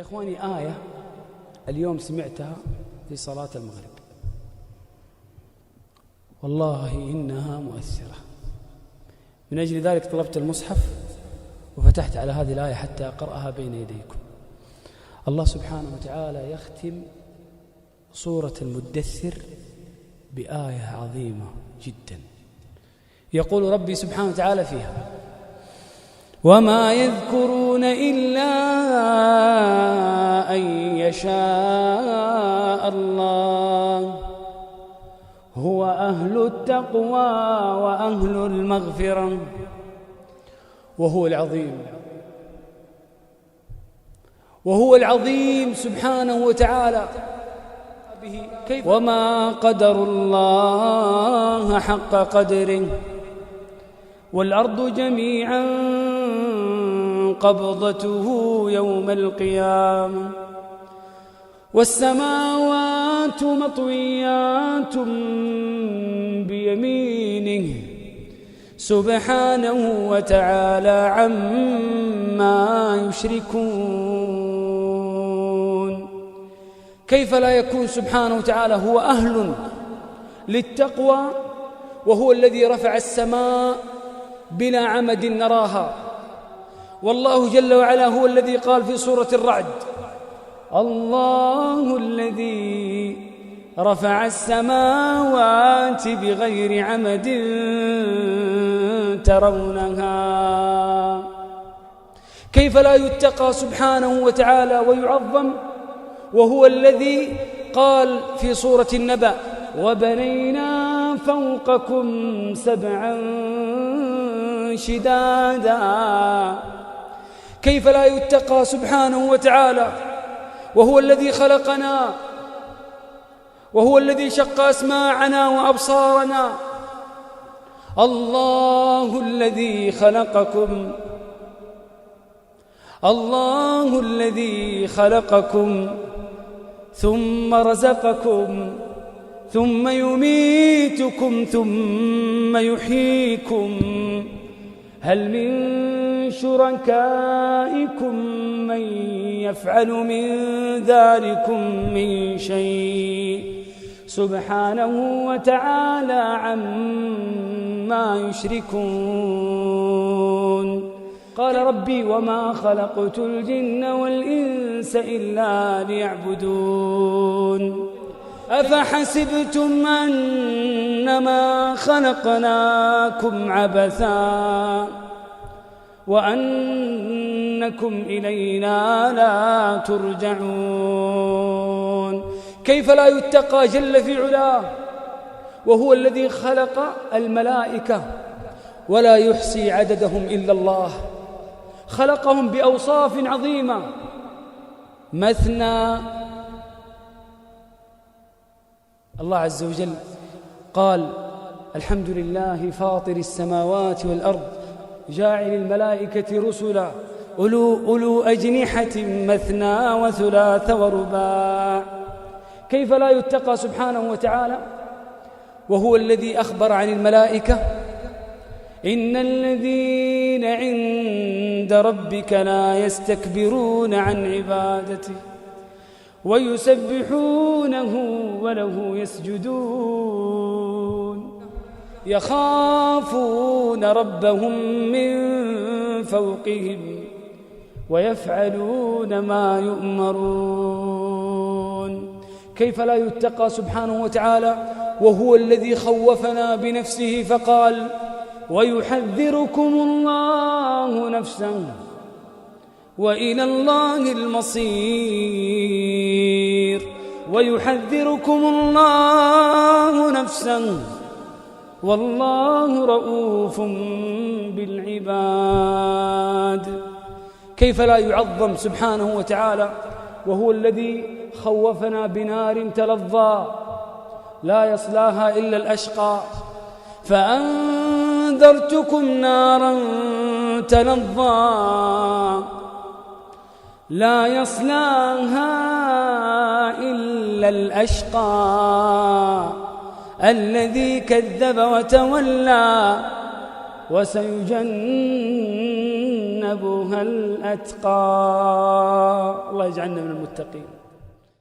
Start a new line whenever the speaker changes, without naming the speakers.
يا إخواني آية اليوم سمعتها في صلاة المغرب، والله إنها مؤثرة. من أجل ذلك طلبت المصحف وفتحت على هذه الآية حتى أقرأها بين يديكم. الله سبحانه وتعالى يختم سورة المدثر بآية عظيمة جدا، يقول ربي سبحانه وتعالى فيها: وما يذكرون إلا أن يشاء الله هو أهل التقوى وأهل المغفرة وهو العظيم سبحانه وتعالى. وما قدر الله حق قدره والأرض جميعا قبضته يوم القيامة والسماوات مطويات بيمينه سبحانه وتعالى عما يشركون. كيف لا يكون سبحانه وتعالى هو أهل للتقوى وهو الذي رفع السماء بلا عمد نراها؟ والله جل وعلا هو الذي قال في سورة الرعد: الله الذي رفع السماوات بغير عمد ترونها. كيف لا يتقى سبحانه وتعالى ويعظم وهو الذي قال في سورة النبأ: وبنينا فوقكم سبعا شدادا. كيف لا يتقى سبحانه وتعالى وهو الذي خلقنا وهو الذي شق أسماعنا وأبصارنا؟ الله الذي خلقكم ثم رزقكم ثم يميتكم ثم يحييكم. هل من شركائكم من يفعل من ذلكم من شيء سبحانه وتعالى عما يشركون. قال ربي: وما خلقت الجن والإنس إلا ليعبدون. أفحسبتم أنما خلقناكم عبثا وأنكم إلينا لا ترجعون. كيف لا يتقى جل في علاه وهو الذي خلق الملائكة ولا يحصي عددهم إلا الله، خلقهم بأوصاف عظيمة: مثنى. الله عز وجل قال: الحمد لله فاطر السماوات والأرض جاعل الملائكة رسلا أولو أجنحة مثنى وثلاث ورباع. كيف لا يتقى سبحانه وتعالى وهو الذي أخبر عن الملائكة: إن الذين عند ربك لا يستكبرون عن عبادته ويسبحونه وله يسجدون يخافون ربهم من فوقهم ويفعلون ما يؤمرون. كيف لا يتقى سبحانه وتعالى وهو الذي خوفنا بنفسه فقال: ويحذركم الله نفسه وإلى الله المصير. ويحذركم الله نفسه والله رؤوف بالعباد. كيف لا يعظم سبحانه وتعالى وهو الذي خوفنا بنار تلظى لا يصلاها إلا الأشقى، فأنذرتكم نارا تلظى لا يصلاها إلا الأشقى الذي كذب وتولى وسيجنبها الأتقى. الله يجعلنا من المتقين.